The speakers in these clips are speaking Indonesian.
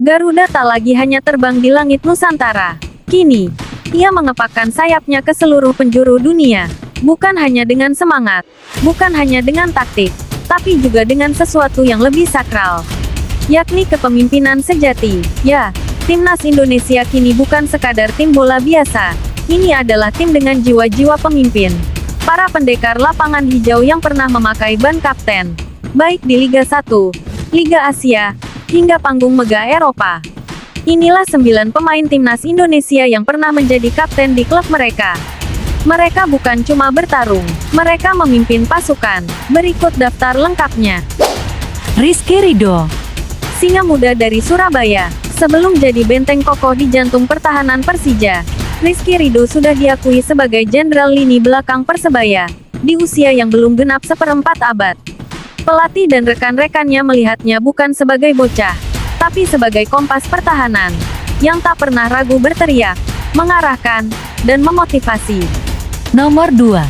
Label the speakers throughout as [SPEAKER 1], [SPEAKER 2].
[SPEAKER 1] Garuda tak lagi hanya terbang di langit Nusantara. Kini, ia mengepakkan sayapnya ke seluruh penjuru dunia. Bukan hanya dengan semangat, bukan hanya dengan taktik, tapi juga dengan sesuatu yang lebih sakral, yakni kepemimpinan sejati. Ya, Timnas Indonesia kini bukan sekadar tim bola biasa. Ini adalah tim dengan jiwa-jiwa pemimpin. Para pendekar lapangan hijau yang pernah memakai ban kapten, baik di Liga 1, Liga Asia, hingga panggung megah Eropa. Inilah 9 pemain Timnas Indonesia yang pernah menjadi kapten di klub mereka. Mereka bukan cuma bertarung, mereka memimpin pasukan. Berikut daftar lengkapnya.
[SPEAKER 2] Rizky Ridho,
[SPEAKER 1] Singa muda dari Surabaya. Sebelum jadi benteng kokoh di jantung pertahanan Persija, Rizky Ridho sudah diakui sebagai jenderal lini belakang Persebaya, di usia yang belum genap seperempat abad. Pelatih dan rekan-rekannya melihatnya bukan sebagai bocah, tapi sebagai kompas pertahanan, yang tak pernah ragu berteriak, mengarahkan, dan memotivasi.
[SPEAKER 2] nomor 2.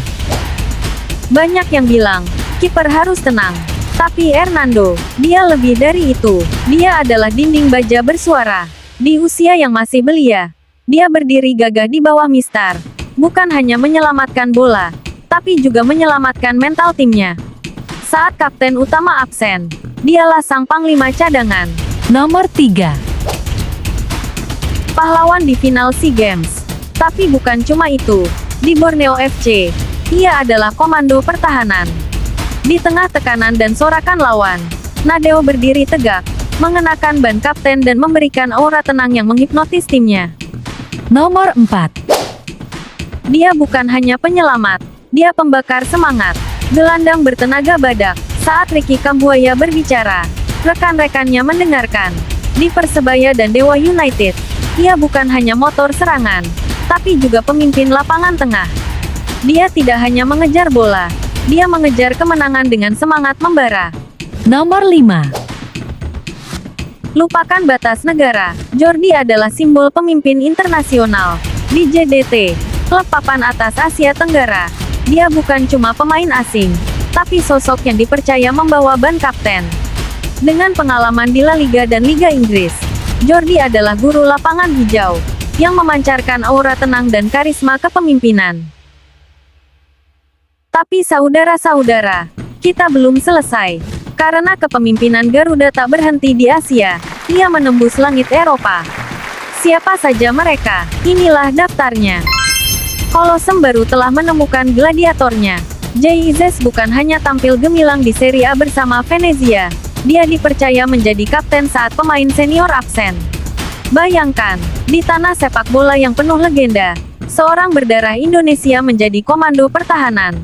[SPEAKER 1] Banyak yang bilang, kiper harus tenang. Tapi Hernando, dia lebih dari itu. Dia adalah dinding baja bersuara. Di usia yang masih belia, dia berdiri gagah di bawah mistar. Bukan hanya menyelamatkan bola, tapi juga menyelamatkan mental timnya. Saat kapten utama absen, dialah sang panglima cadangan.
[SPEAKER 2] Nomor 3.
[SPEAKER 1] Pahlawan di final SEA Games. Tapi bukan cuma itu. Di Borneo FC, ia adalah komando pertahanan. Di tengah tekanan dan sorakan lawan, Nadeo berdiri tegak, mengenakan ban kapten dan memberikan aura tenang yang menghipnotis timnya.
[SPEAKER 2] Nomor 4.
[SPEAKER 1] Dia bukan hanya penyelamat, dia pembakar semangat. Gelandang bertenaga badak. Saat Ricky Kambuaya berbicara, rekan-rekannya mendengarkan. Di Persebaya dan Dewa United, ia bukan hanya motor serangan, tapi juga pemimpin lapangan tengah. Dia tidak hanya mengejar bola, dia mengejar kemenangan dengan semangat membara.
[SPEAKER 2] Nomor 5.
[SPEAKER 1] Lupakan batas negara, Jordi adalah simbol pemimpin internasional. Di JDT, klub papan atas Asia Tenggara, dia bukan cuma pemain asing, tapi sosok yang dipercaya membawa ban kapten. Dengan pengalaman di La Liga dan Liga Inggris, Jordi adalah guru lapangan hijau, yang memancarkan aura tenang dan karisma kepemimpinan. Tapi saudara-saudara, kita belum selesai. Karena kepemimpinan Garuda tak berhenti di Asia, ia menembus langit Eropa. Siapa saja mereka? Inilah daftarnya. Kolosem baru telah menemukan gladiatornya. Jesus bukan hanya tampil gemilang di Serie A bersama Venezia, dia dipercaya menjadi kapten saat pemain senior absen. Bayangkan, di tanah sepak bola yang penuh legenda, seorang berdarah Indonesia menjadi komando pertahanan.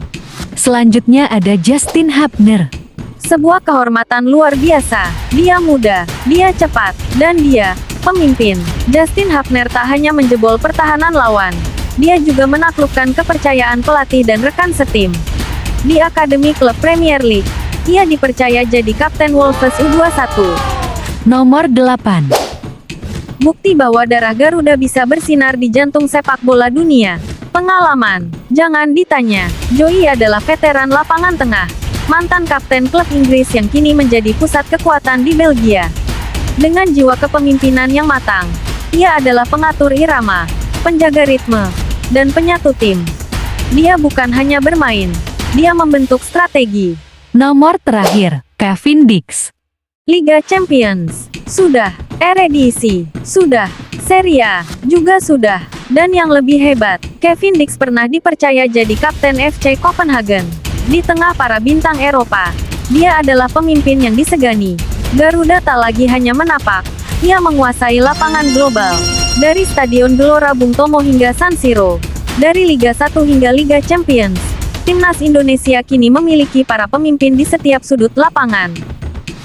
[SPEAKER 2] Selanjutnya ada Justin Hubner.
[SPEAKER 1] Sebuah kehormatan luar biasa. Dia muda, dia cepat, dan dia pemimpin. Justin Hubner tak hanya menjebol pertahanan lawan, dia juga menaklukkan kepercayaan pelatih dan rekan setim. Di Akademi Klub Premier League, ia dipercaya jadi kapten Wolves U21.
[SPEAKER 2] Nomor 8.
[SPEAKER 1] Bukti bahwa darah Garuda bisa bersinar di jantung sepak bola dunia. Pengalaman, jangan ditanya. Joey adalah veteran lapangan tengah, mantan kapten klub Inggris yang kini menjadi pusat kekuatan di Belgia. Dengan jiwa kepemimpinan yang matang, ia adalah pengatur irama, penjaga ritme, dan penyatu tim. Dia bukan hanya bermain, dia membentuk strategi.
[SPEAKER 2] Nomor terakhir, Kevin Dix.
[SPEAKER 1] Liga Champions, sudah. Eredivisie, sudah. Serie A, juga sudah. Dan yang lebih hebat, Kevin Dix pernah dipercaya jadi kapten FC Copenhagen. Di tengah para bintang Eropa, dia adalah pemimpin yang disegani. Garuda tak lagi hanya menapak, ia menguasai lapangan global. Dari Stadion Gelora Bung Tomo hingga San Siro, dari Liga 1 hingga Liga Champions, Timnas Indonesia kini memiliki para pemimpin di setiap sudut lapangan.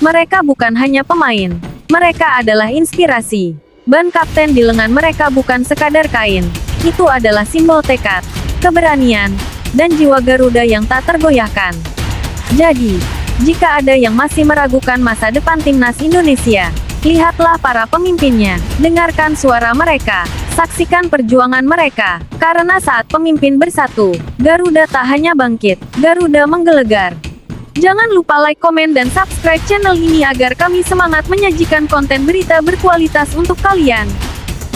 [SPEAKER 1] Mereka bukan hanya pemain, mereka adalah inspirasi. Ban kapten di lengan mereka bukan sekadar kain, itu adalah simbol tekad, keberanian, dan jiwa Garuda yang tak tergoyahkan. Jadi, jika ada yang masih meragukan masa depan Timnas Indonesia, lihatlah para pemimpinnya, dengarkan suara mereka, saksikan perjuangan mereka, karena saat pemimpin bersatu, Garuda tak hanya bangkit, Garuda menggelegar. Jangan lupa like, komen, dan subscribe channel ini agar kami semangat menyajikan konten berita berkualitas untuk kalian.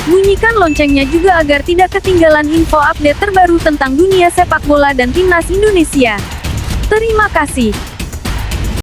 [SPEAKER 1] Bunyikan loncengnya juga agar tidak ketinggalan info update terbaru tentang dunia sepak bola dan timnas Indonesia. Terima kasih.